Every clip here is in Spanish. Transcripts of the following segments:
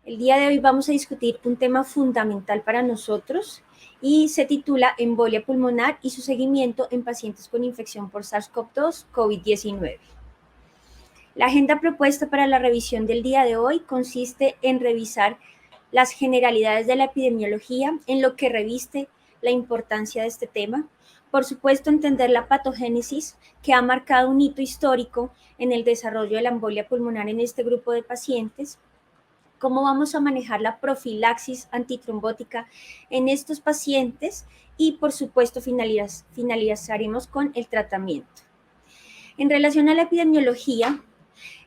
El día de hoy vamos a discutir un tema fundamental para nosotros y se titula Embolia pulmonar y su seguimiento en pacientes con infección por SARS-CoV-2, COVID-19. La agenda propuesta para la revisión del día de hoy consiste en revisar las generalidades de la epidemiología, en lo que reviste la importancia de este tema. Por supuesto, entender la patogénesis que ha marcado un hito histórico en el desarrollo de la embolia pulmonar en este grupo de pacientes. Cómo vamos a manejar la profilaxis antitrombótica en estos pacientes y, por supuesto, finalizaremos con el tratamiento. En relación a la epidemiología,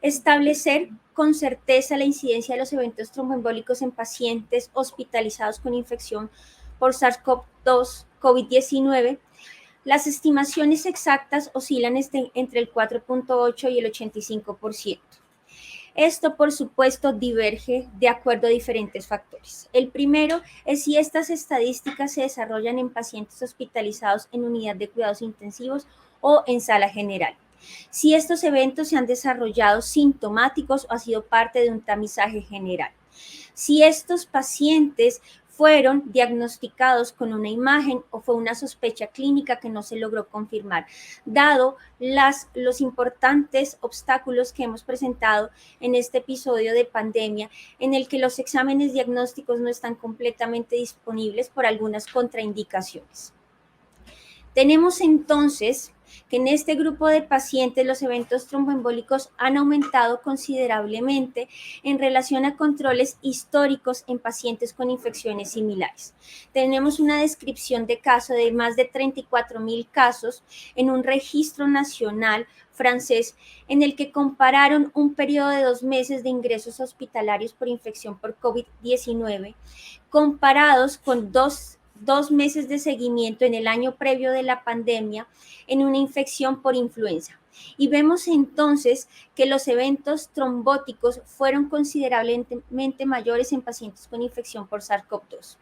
establecer con certeza la incidencia de los eventos tromboembólicos en pacientes hospitalizados con infección por SARS-CoV-2, COVID-19. Las estimaciones exactas oscilan entre el 4.8 y el 85%. Esto, por supuesto, diverge de acuerdo a diferentes factores. El primero es si estas estadísticas se desarrollan en pacientes hospitalizados en unidad de cuidados intensivos o en sala general. Si estos eventos se han desarrollado sintomáticos o ha sido parte de un tamizaje general. Si estos pacientes fueron diagnosticados con una imagen o fue una sospecha clínica que no se logró confirmar, dado los importantes obstáculos que hemos presentado en este episodio de pandemia, en el que los exámenes diagnósticos no están completamente disponibles por algunas contraindicaciones. Tenemos entonces que en este grupo de pacientes los eventos tromboembólicos han aumentado considerablemente en relación a controles históricos en pacientes con infecciones similares. Tenemos una descripción de caso de más de 34,000 casos en un registro nacional francés en el que compararon un periodo de 2 meses de ingresos hospitalarios por infección por COVID-19 comparados con dos meses de seguimiento en el año previo de la pandemia en una infección por influenza. Y vemos entonces que los eventos trombóticos fueron considerablemente mayores en pacientes con infección por SARS-CoV-2.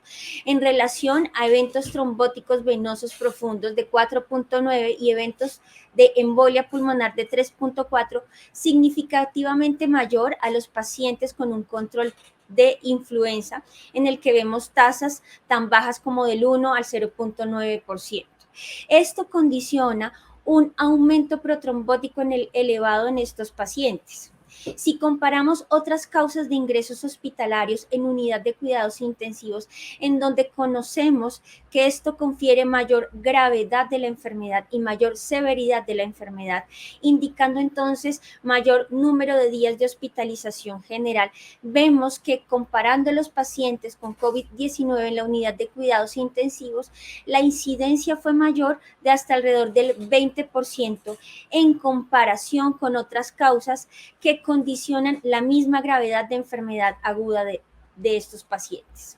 En relación a eventos trombóticos venosos profundos de 4.9 y eventos de embolia pulmonar de 3.4, significativamente mayor a los pacientes con un control de influenza, en el que vemos tasas tan bajas como del 1 al 0.9%. Esto condiciona un aumento protrombótico elevado en estos pacientes. Si comparamos otras causas de ingresos hospitalarios en unidad de cuidados intensivos, en donde conocemos que esto confiere mayor gravedad de la enfermedad y mayor severidad de la enfermedad, indicando entonces mayor número de días de hospitalización general, vemos que comparando los pacientes con COVID-19 en la unidad de cuidados intensivos, la incidencia fue mayor de hasta alrededor del 20% en comparación con otras causas que condicionan la misma gravedad de enfermedad aguda de estos pacientes.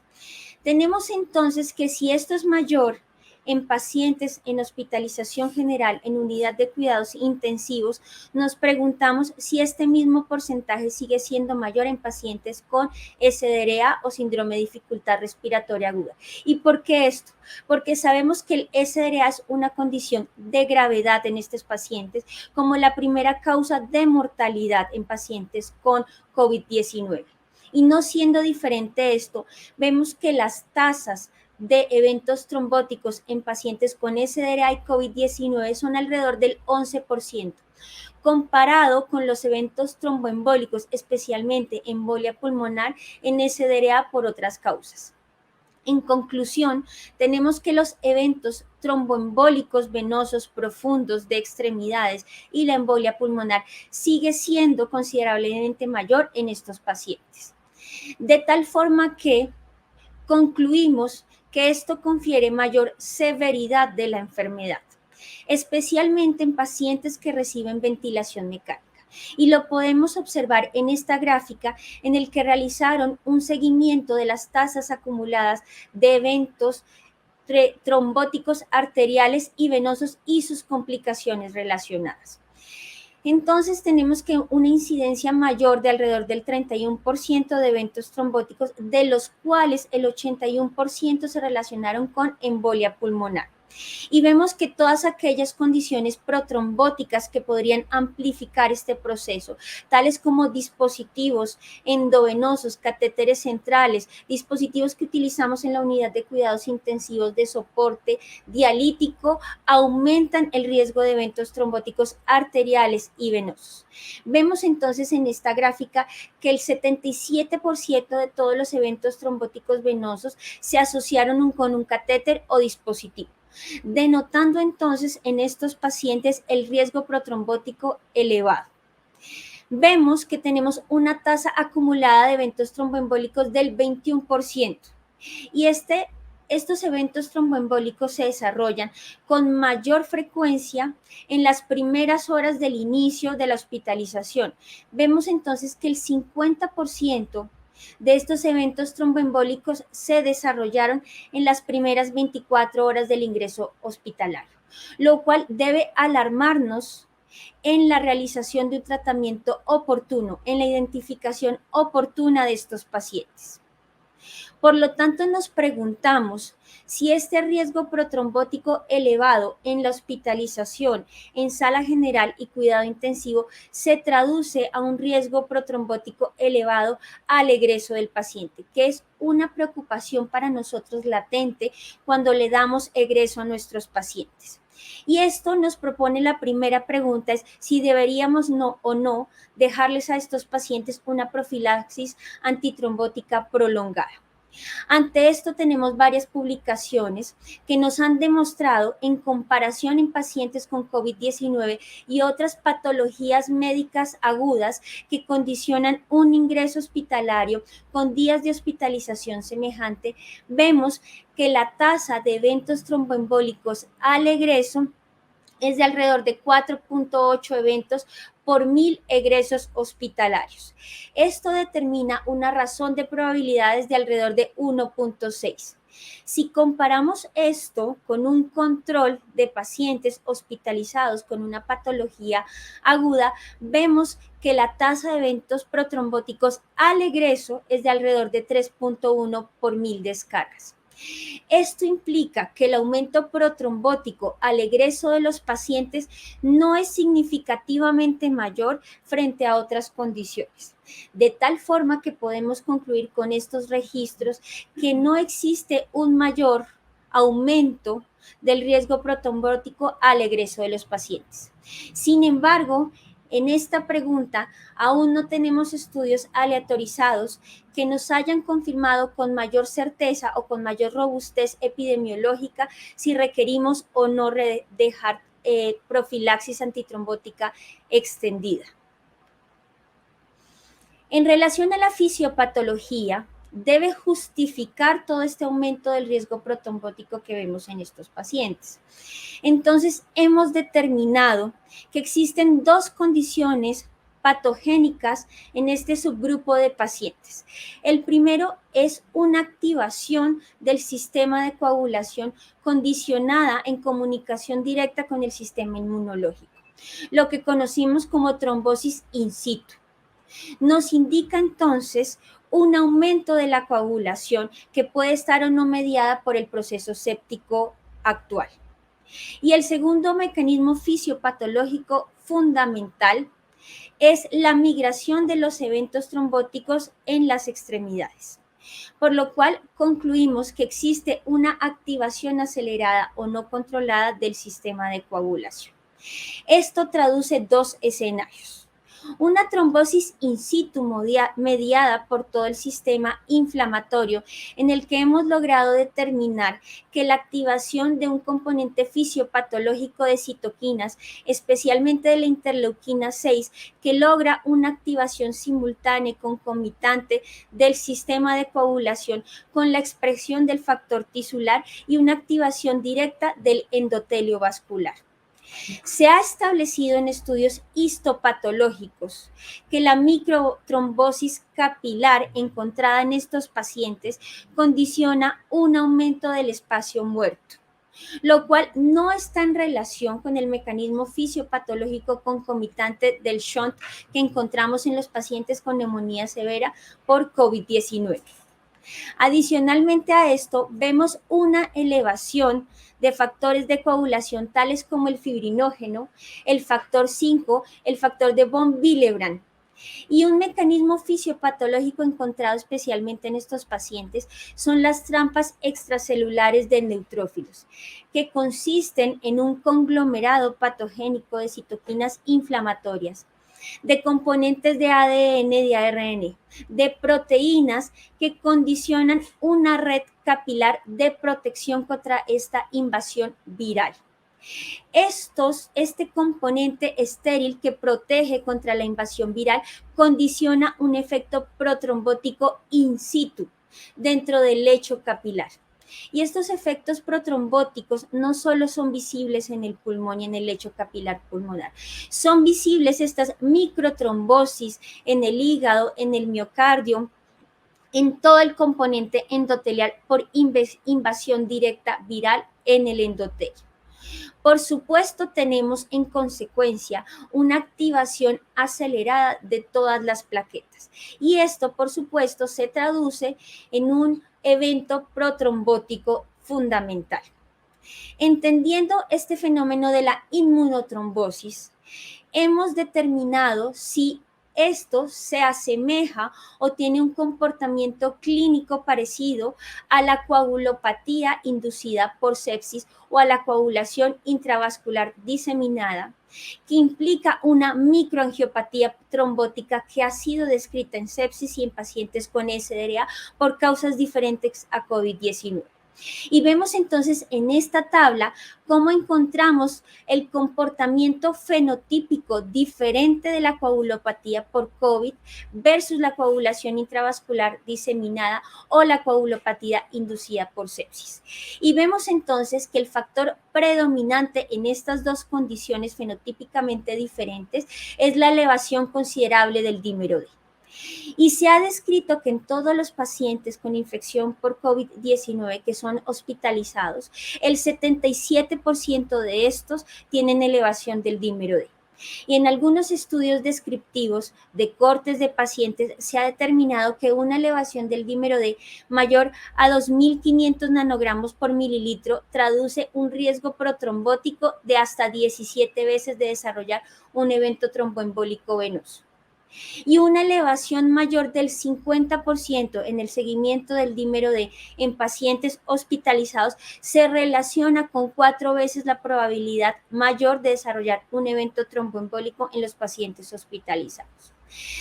Tenemos entonces que si esto es mayor en pacientes en hospitalización general en unidad de cuidados intensivos, nos preguntamos si este mismo porcentaje sigue siendo mayor en pacientes con SDRA o síndrome de dificultad respiratoria aguda. ¿Y por qué esto? Porque sabemos que el SDRA es una condición de gravedad en estos pacientes como la primera causa de mortalidad en pacientes con COVID-19. Y no siendo diferente esto, vemos que las tasas de eventos trombóticos en pacientes con SDRA y COVID-19 son alrededor del 11%, comparado con los eventos tromboembólicos, especialmente embolia pulmonar en SDRA por otras causas. En conclusión, tenemos que los eventos tromboembólicos venosos profundos de extremidades y la embolia pulmonar sigue siendo considerablemente mayor en estos pacientes. De tal forma que concluimos que esto confiere mayor severidad de la enfermedad, especialmente en pacientes que reciben ventilación mecánica. Y lo podemos observar en esta gráfica en el que realizaron un seguimiento de las tasas acumuladas de eventos trombóticos arteriales y venosos y sus complicaciones relacionadas. Entonces tenemos que una incidencia mayor de alrededor del 31% de eventos trombóticos, de los cuales el 81% se relacionaron con embolia pulmonar. Y vemos que todas aquellas condiciones protrombóticas que podrían amplificar este proceso, tales como dispositivos endovenosos, catéteres centrales, dispositivos que utilizamos en la unidad de cuidados intensivos de soporte dialítico, aumentan el riesgo de eventos trombóticos arteriales y venosos. Vemos entonces en esta gráfica que el 77% de todos los eventos trombóticos venosos se asociaron con un catéter o dispositivo, denotando entonces en estos pacientes el riesgo protrombótico elevado. Vemos que tenemos una tasa acumulada de eventos tromboembólicos del 21%, y estos eventos tromboembólicos se desarrollan con mayor frecuencia en las primeras horas del inicio de la hospitalización. Vemos entonces que el 50% de estos eventos tromboembólicos se desarrollaron en las primeras 24 horas del ingreso hospitalario, lo cual debe alarmarnos en la realización de un tratamiento oportuno, en la identificación oportuna de estos pacientes. Por lo tanto, nos preguntamos si este riesgo protrombótico elevado en la hospitalización, en sala general y cuidado intensivo se traduce a un riesgo protrombótico elevado al egreso del paciente, que es una preocupación para nosotros latente cuando le damos egreso a nuestros pacientes. Y esto nos propone la primera pregunta, es si deberíamos o no dejarles a estos pacientes una profilaxis antitrombótica prolongada. Ante esto tenemos varias publicaciones que nos han demostrado, en comparación en pacientes con COVID-19 y otras patologías médicas agudas que condicionan un ingreso hospitalario con días de hospitalización semejante, vemos que la tasa de eventos tromboembólicos al egreso es de alrededor de 4.8 eventos por 1000 egresos hospitalarios. Esto determina una razón de probabilidades de alrededor de 1.6. Si comparamos esto con un control de pacientes hospitalizados con una patología aguda, vemos que la tasa de eventos protrombóticos al egreso es de alrededor de 3.1 por 1000 descargas. Esto implica que el aumento protrombótico al egreso de los pacientes no es significativamente mayor frente a otras condiciones, de tal forma que podemos concluir con estos registros que no existe un mayor aumento del riesgo protrombótico al egreso de los pacientes. Sin embargo, en esta pregunta aún no tenemos estudios aleatorizados que nos hayan confirmado con mayor certeza o con mayor robustez epidemiológica si requerimos o no dejar profilaxis antitrombótica extendida. En relación a la fisiopatología, debe justificar todo este aumento del riesgo protrombótico que vemos en estos pacientes. Entonces, hemos determinado que existen dos condiciones patogénicas en este subgrupo de pacientes. El primero es una activación del sistema de coagulación condicionada en comunicación directa con el sistema inmunológico, lo que conocimos como trombosis in situ. Nos indica entonces un aumento de la coagulación que puede estar o no mediada por el proceso séptico actual. Y el segundo mecanismo fisiopatológico fundamental es la migración de los eventos trombóticos en las extremidades, por lo cual concluimos que existe una activación acelerada o no controlada del sistema de coagulación. Esto traduce dos escenarios: una trombosis in situ mediada por todo el sistema inflamatorio, en el que hemos logrado determinar que la activación de un componente fisiopatológico de citoquinas, especialmente de la interleuquina 6, que logra una activación simultánea y concomitante del sistema de coagulación con la expresión del factor tisular y una activación directa del endotelio vascular. Se ha establecido en estudios histopatológicos que la microtrombosis capilar encontrada en estos pacientes condiciona un aumento del espacio muerto, lo cual no está en relación con el mecanismo fisiopatológico concomitante del shunt que encontramos en los pacientes con neumonía severa por COVID-19. Adicionalmente a esto, vemos una elevación de factores de coagulación tales como el fibrinógeno, el factor 5, el factor de von Willebrand. Y un mecanismo fisiopatológico encontrado especialmente en estos pacientes son las trampas extracelulares de neutrófilos, que consisten en un conglomerado patogénico de citoquinas inflamatorias, de componentes de ADN, de ARN, de proteínas que condicionan una red capilar de protección contra esta invasión viral. Este componente estéril que protege contra la invasión viral condiciona un efecto protrombótico in situ dentro del lecho capilar. Y estos efectos protrombóticos no solo son visibles en el pulmón y en el lecho capilar pulmonar, son visibles estas microtrombosis en el hígado, en el miocardio, en todo el componente endotelial por invasión directa viral en el endotelio. Por supuesto, tenemos en consecuencia una activación acelerada de todas las plaquetas. Y esto, por supuesto, se traduce en un evento protrombótico fundamental. Entendiendo este fenómeno de la inmunotrombosis, hemos determinado si esto se asemeja o tiene un comportamiento clínico parecido a la coagulopatía inducida por sepsis o a la coagulación intravascular diseminada, que implica una microangiopatía trombótica que ha sido descrita en sepsis y en pacientes con SDRA por causas diferentes a COVID-19. Y vemos entonces en esta tabla cómo encontramos el comportamiento fenotípico diferente de la coagulopatía por COVID versus la coagulación intravascular diseminada o la coagulopatía inducida por sepsis. Y vemos entonces que el factor predominante en estas dos condiciones fenotípicamente diferentes es la elevación considerable del dímero D. Y se ha descrito que en todos los pacientes con infección por COVID-19 que son hospitalizados, el 77% de estos tienen elevación del dímero D. Y en algunos estudios descriptivos de cortes de pacientes se ha determinado que una elevación del dímero D mayor a 2.500 nanogramos por mililitro traduce un riesgo protrombótico de hasta 17 veces de desarrollar un evento tromboembólico venoso. Y una elevación mayor del 50% en el seguimiento del dímero D en pacientes hospitalizados se relaciona con 4 veces la probabilidad mayor de desarrollar un evento tromboembólico en los pacientes hospitalizados.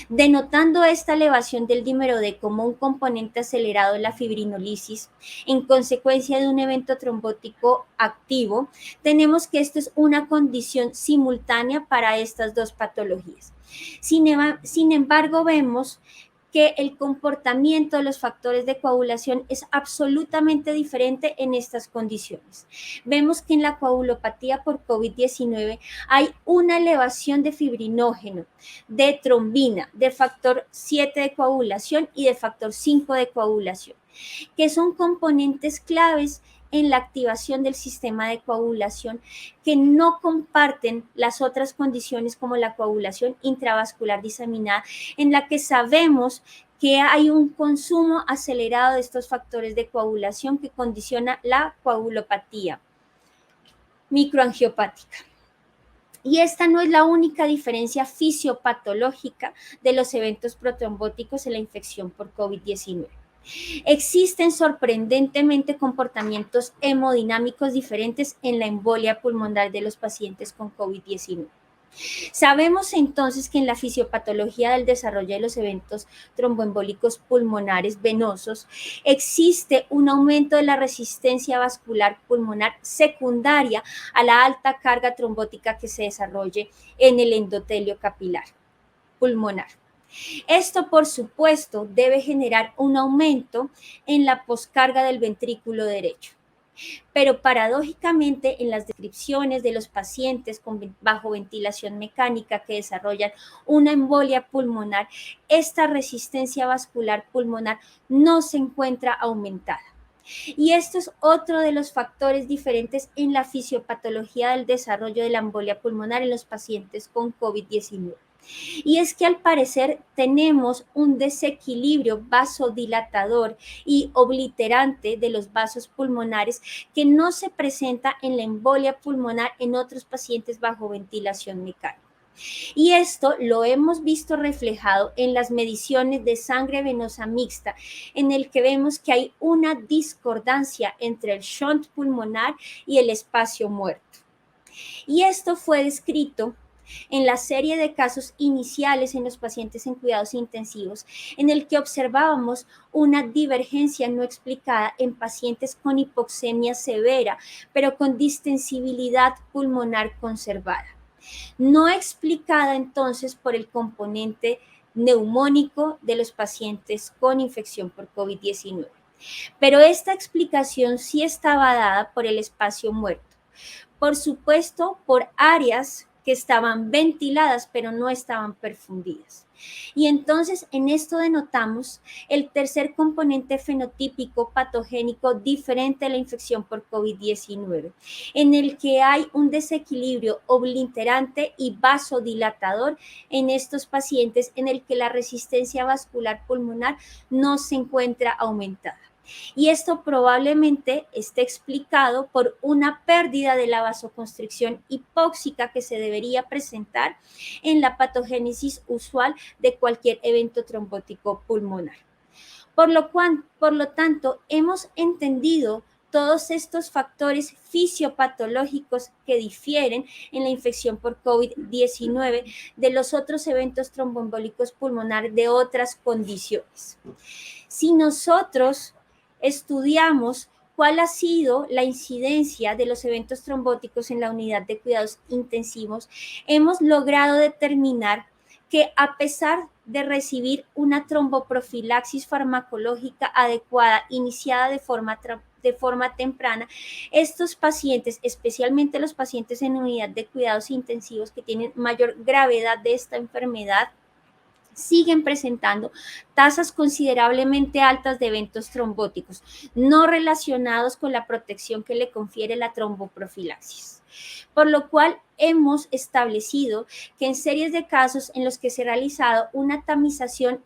Denotando esta elevación del dímero D como un componente acelerado de la fibrinolisis en consecuencia de un evento trombótico activo, tenemos que esto es una condición simultánea para estas dos patologías. Sin embargo, vemos que el comportamiento de los factores de coagulación es absolutamente diferente en estas condiciones. Vemos que en la coagulopatía por COVID-19 hay una elevación de fibrinógeno, de trombina, de factor 7 de coagulación y de factor 5 de coagulación, que son componentes claves en la activación del sistema de coagulación que no comparten las otras condiciones como la coagulación intravascular diseminada, en la que sabemos que hay un consumo acelerado de estos factores de coagulación que condiciona la coagulopatía microangiopática. Y esta no es la única diferencia fisiopatológica de los eventos protrombóticos en la infección por COVID-19. Existen sorprendentemente comportamientos hemodinámicos diferentes en la embolia pulmonar de los pacientes con COVID-19. Sabemos entonces que en la fisiopatología del desarrollo de los eventos tromboembólicos pulmonares venosos existe un aumento de la resistencia vascular pulmonar secundaria a la alta carga trombótica que se desarrolle en el endotelio capilar pulmonar. Esto, por supuesto, debe generar un aumento en la poscarga del ventrículo derecho. Pero paradójicamente, en las descripciones de los pacientes bajo ventilación mecánica que desarrollan una embolia pulmonar, esta resistencia vascular pulmonar no se encuentra aumentada. Y esto es otro de los factores diferentes en la fisiopatología del desarrollo de la embolia pulmonar en los pacientes con COVID-19. Y es que al parecer tenemos un desequilibrio vasodilatador y obliterante de los vasos pulmonares que no se presenta en la embolia pulmonar en otros pacientes bajo ventilación mecánica. Y esto lo hemos visto reflejado en las mediciones de sangre venosa mixta, en el que vemos que hay una discordancia entre el shunt pulmonar y el espacio muerto. Y esto fue descrito en la serie de casos iniciales en los pacientes en cuidados intensivos, en el que observábamos una divergencia no explicada en pacientes con hipoxemia severa, pero con distensibilidad pulmonar conservada. No explicada entonces por el componente neumónico de los pacientes con infección por COVID-19. Pero esta explicación sí estaba dada por el espacio muerto. Por supuesto, por áreas que estaban ventiladas, pero no estaban perfundidas. Y entonces en esto denotamos el tercer componente fenotípico patogénico diferente a la infección por COVID-19, en el que hay un desequilibrio obliterante y vasodilatador en estos pacientes, en el que la resistencia vascular pulmonar no se encuentra aumentada. Y esto probablemente esté explicado por una pérdida de la vasoconstricción hipóxica que se debería presentar en la patogénesis usual de cualquier evento trombótico pulmonar. Por lo tanto, hemos entendido todos estos factores fisiopatológicos que difieren en la infección por COVID-19 de los otros eventos tromboembólicos pulmonares de otras condiciones. Si nosotros estudiamos cuál ha sido la incidencia de los eventos trombóticos en la unidad de cuidados intensivos, hemos logrado determinar que a pesar de recibir una tromboprofilaxis farmacológica adecuada iniciada de forma temprana, estos pacientes, especialmente los pacientes en unidad de cuidados intensivos que tienen mayor gravedad de esta enfermedad, siguen presentando tasas considerablemente altas de eventos trombóticos, no relacionados con la protección que le confiere la tromboprofilaxis. Por lo cual hemos establecido que en series de casos en los que se ha realizado una tamización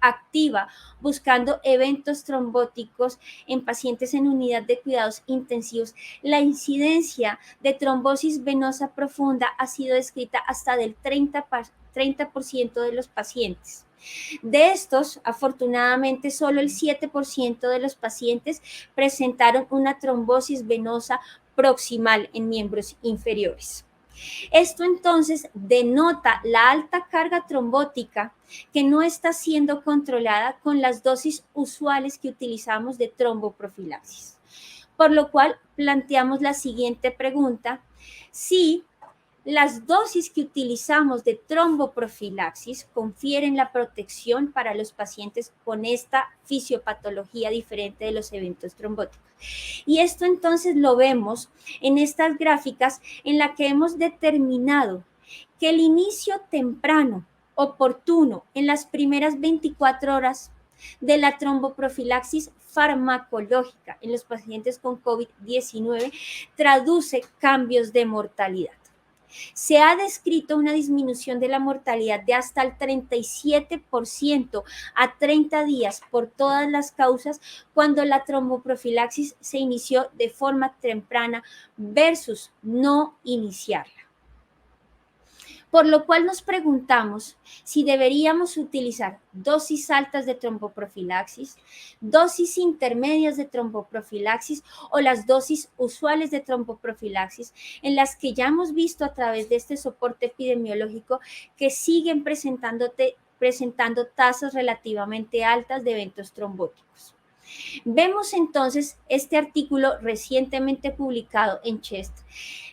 activa buscando eventos trombóticos en pacientes en unidad de cuidados intensivos, la incidencia de trombosis venosa profunda ha sido descrita hasta del 30% de los pacientes. De estos, afortunadamente, solo el 7% de los pacientes presentaron una trombosis venosa proximal en miembros inferiores. Esto entonces denota la alta carga trombótica que no está siendo controlada con las dosis usuales que utilizamos de tromboprofilaxis. Por lo cual planteamos la siguiente pregunta: si las dosis que utilizamos de tromboprofilaxis confieren la protección para los pacientes con esta fisiopatología diferente de los eventos trombóticos. Y esto entonces lo vemos en estas gráficas en la que hemos determinado que el inicio temprano, oportuno, en las primeras 24 horas de la tromboprofilaxis farmacológica en los pacientes con COVID-19 traduce cambios de mortalidad. Se ha descrito una disminución de la mortalidad de hasta el 37% a 30 días por todas las causas cuando la tromboprofilaxis se inició de forma temprana versus no iniciarla. Por lo cual nos preguntamos si deberíamos utilizar dosis altas de tromboprofilaxis, dosis intermedias de tromboprofilaxis o las dosis usuales de tromboprofilaxis, en las que ya hemos visto a través de este soporte epidemiológico que siguen presentando tasas relativamente altas de eventos trombóticos. Vemos entonces este artículo recientemente publicado en Chest,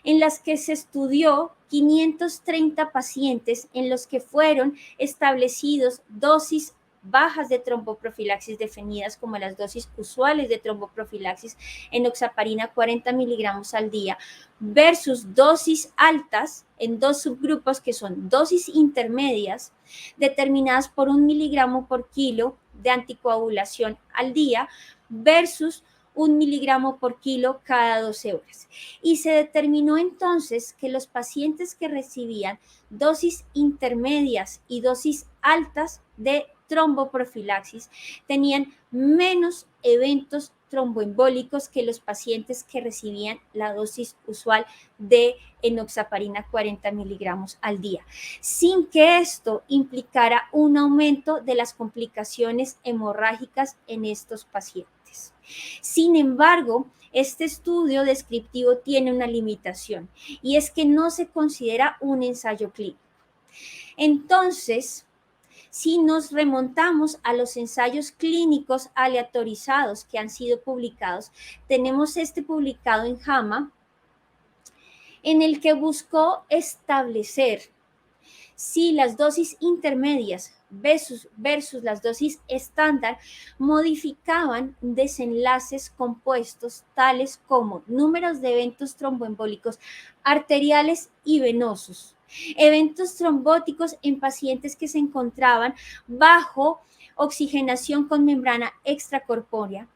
en las que se estudió 530 pacientes en los que fueron establecidos dosis bajas de tromboprofilaxis definidas como las dosis usuales de tromboprofilaxis, enoxaparina 40 miligramos al día, versus dosis altas en dos subgrupos que son dosis intermedias determinadas por 1 miligramo por kilo de anticoagulación al día versus 1 miligramo por kilo cada 12 horas. Y se determinó entonces que los pacientes que recibían dosis intermedias y dosis altas de tromboprofilaxis tenían menos eventos tromboembólicos que los pacientes que recibían la dosis usual de enoxaparina 40 miligramos al día, sin que esto implicara un aumento de las complicaciones hemorrágicas en estos pacientes. Sin embargo, este estudio descriptivo tiene una limitación y es que no se considera un ensayo clínico. Entonces, si nos remontamos a los ensayos clínicos aleatorizados que han sido publicados, tenemos este publicado en JAMA, en el que buscó establecer si las dosis intermedias versus las dosis estándar modificaban desenlaces compuestos tales como números de eventos tromboembólicos arteriales y venosos, eventos trombóticos en pacientes que se encontraban bajo oxigenación con membrana extracorpórea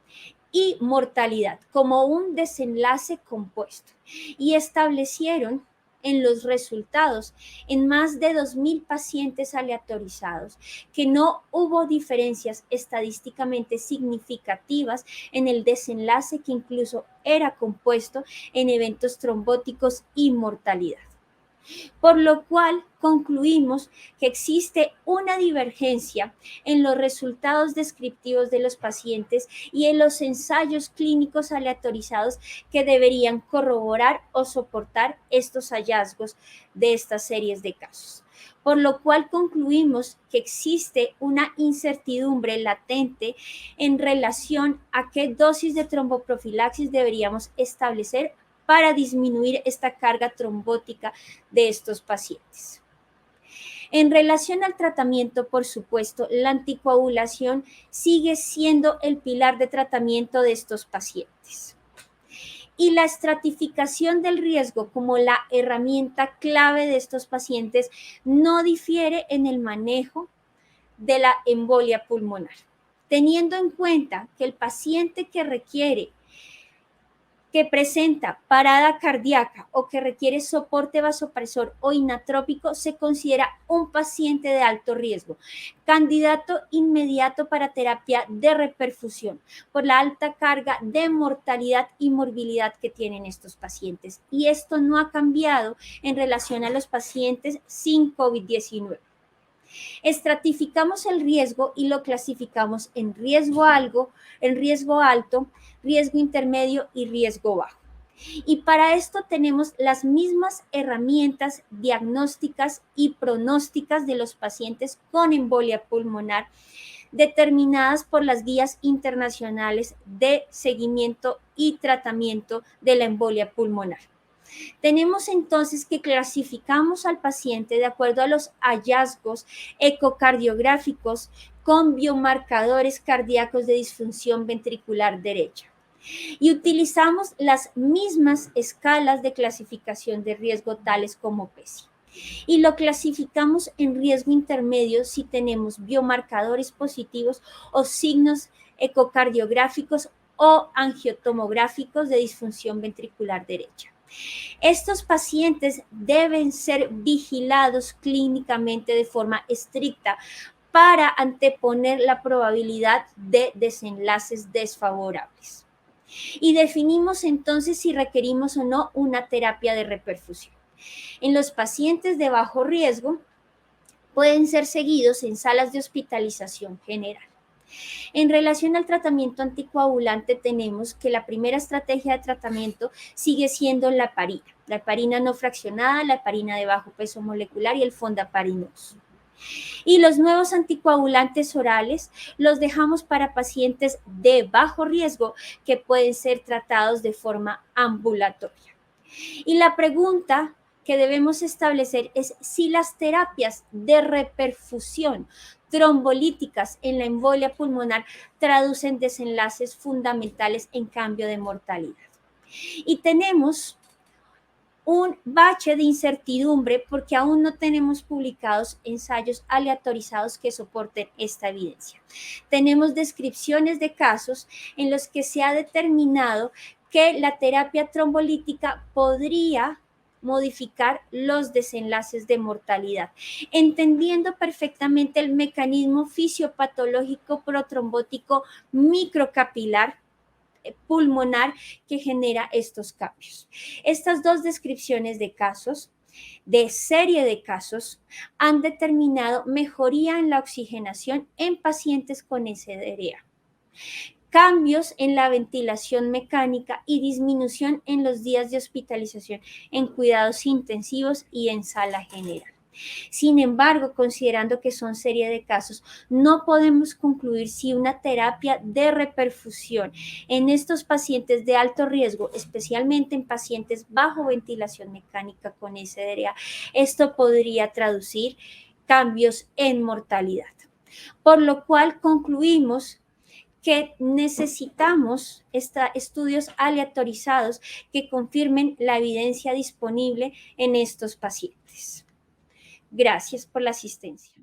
y mortalidad como un desenlace compuesto, y establecieron en los resultados en más de 2.000 pacientes aleatorizados que no hubo diferencias estadísticamente significativas en el desenlace, que incluso era compuesto en eventos trombóticos y mortalidad. Por lo cual concluimos que existe una divergencia en los resultados descriptivos de los pacientes y en los ensayos clínicos aleatorizados que deberían corroborar o soportar estos hallazgos de estas series de casos. Por lo cual concluimos que existe una incertidumbre latente en relación a qué dosis de tromboprofilaxis deberíamos establecer para disminuir esta carga trombótica de estos pacientes. En relación al tratamiento, por supuesto, la anticoagulación sigue siendo el pilar de tratamiento de estos pacientes. Y la estratificación del riesgo como la herramienta clave de estos pacientes no difiere en el manejo de la embolia pulmonar, teniendo en cuenta que el paciente que presenta parada cardíaca o que requiere soporte vasopresor o inatrópico se considera un paciente de alto riesgo, candidato inmediato para terapia de reperfusión por la alta carga de mortalidad y morbilidad que tienen estos pacientes. Y esto no ha cambiado en relación a los pacientes sin COVID-19. Estratificamos el riesgo y lo clasificamos en riesgo alto, riesgo intermedio y riesgo bajo. Y para esto tenemos las mismas herramientas diagnósticas y pronósticas de los pacientes con embolia pulmonar, determinadas por las guías internacionales de seguimiento y tratamiento de la embolia pulmonar. Tenemos entonces que clasificamos al paciente de acuerdo a los hallazgos ecocardiográficos con biomarcadores cardíacos de disfunción ventricular derecha. Y utilizamos las mismas escalas de clasificación de riesgo, tales como PESI. Y lo clasificamos en riesgo intermedio si tenemos biomarcadores positivos o signos ecocardiográficos o angiotomográficos de disfunción ventricular derecha. Estos pacientes deben ser vigilados clínicamente de forma estricta para anteponer la probabilidad de desenlaces desfavorables. Y definimos entonces si requerimos o no una terapia de reperfusión. En los pacientes de bajo riesgo pueden ser seguidos en salas de hospitalización general. En relación al tratamiento anticoagulante, tenemos que la primera estrategia de tratamiento sigue siendo la heparina no fraccionada, la heparina de bajo peso molecular y el fondaparinose. Y los nuevos anticoagulantes orales los dejamos para pacientes de bajo riesgo que pueden ser tratados de forma ambulatoria. Y la pregunta que debemos establecer es si las terapias de reperfusión trombolíticas en la embolia pulmonar traducen desenlaces fundamentales en cambio de mortalidad. Y tenemos un bache de incertidumbre porque aún no tenemos publicados ensayos aleatorizados que soporten esta evidencia. Tenemos descripciones de casos en los que se ha determinado que la terapia trombolítica podría modificar los desenlaces de mortalidad, entendiendo perfectamente el mecanismo fisiopatológico protrombótico microcapilar pulmonar que genera estos cambios. Estas dos descripciones de casos, de serie de casos, han determinado mejoría en la oxigenación en pacientes con SDRA, cambios en la ventilación mecánica y disminución en los días de hospitalización en cuidados intensivos y en sala general. Sin embargo, considerando que son serie de casos, no podemos concluir si una terapia de reperfusión en estos pacientes de alto riesgo, especialmente en pacientes bajo ventilación mecánica con SDRA, esto podría traducir cambios en mortalidad. Por lo cual concluimos que necesitamos estudios aleatorizados que confirmen la evidencia disponible en estos pacientes. Gracias por la asistencia.